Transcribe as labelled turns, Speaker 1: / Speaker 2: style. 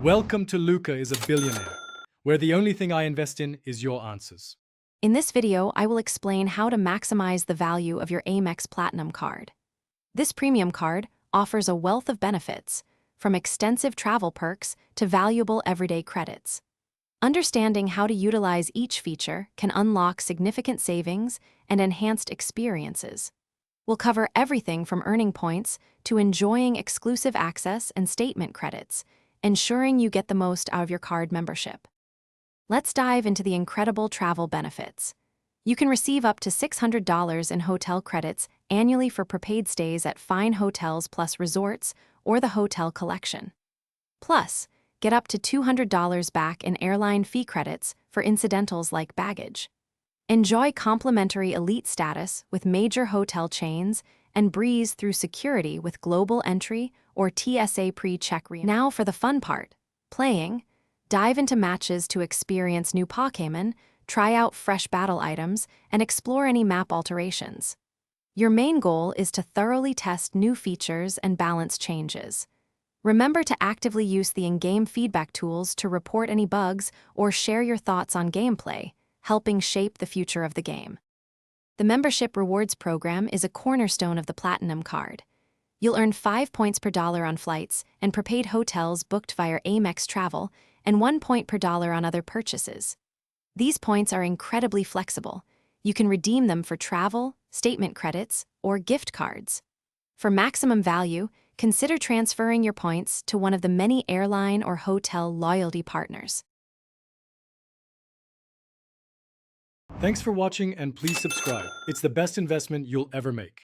Speaker 1: Welcome to Luca is a Billionaire, where the only thing I invest in is your answers.
Speaker 2: In this video, I will explain how to maximize the value of your Amex Platinum card. This premium card offers a wealth of benefits, from extensive travel perks to valuable everyday credits. Understanding how to utilize each feature can unlock significant savings and enhanced experiences. We'll cover everything from earning points to enjoying exclusive access and statement credits, ensuring you get the most out of your card membership. Let's dive into the incredible travel benefits. You can receive up to $600 in hotel credits annually for prepaid stays at fine hotels plus resorts or the Hotel Collection. Plus, get up to $200 back in airline fee credits for incidentals like baggage. Enjoy complimentary elite status with major hotel chains and breeze through security with global entry or TSA pre-check reimbursement. Now for the fun part, playing. Dive into matches to experience new Pokémon, try out fresh battle items, and explore any map alterations. Your main goal is to thoroughly test new features and balance changes. Remember to actively use the in-game feedback tools to report any bugs or share your thoughts on gameplay, helping shape the future of the game. The Membership Rewards Program is a cornerstone of the Platinum card. You'll earn 5 points per dollar on flights and prepaid hotels booked via Amex Travel, and 1 point per dollar on other purchases. These points are incredibly flexible. You can redeem them for travel, statement credits, or gift cards. For maximum value, consider transferring your points to one of the many airline or hotel loyalty partners.
Speaker 1: Thanks for watching and please subscribe. It's the best investment you'll ever make.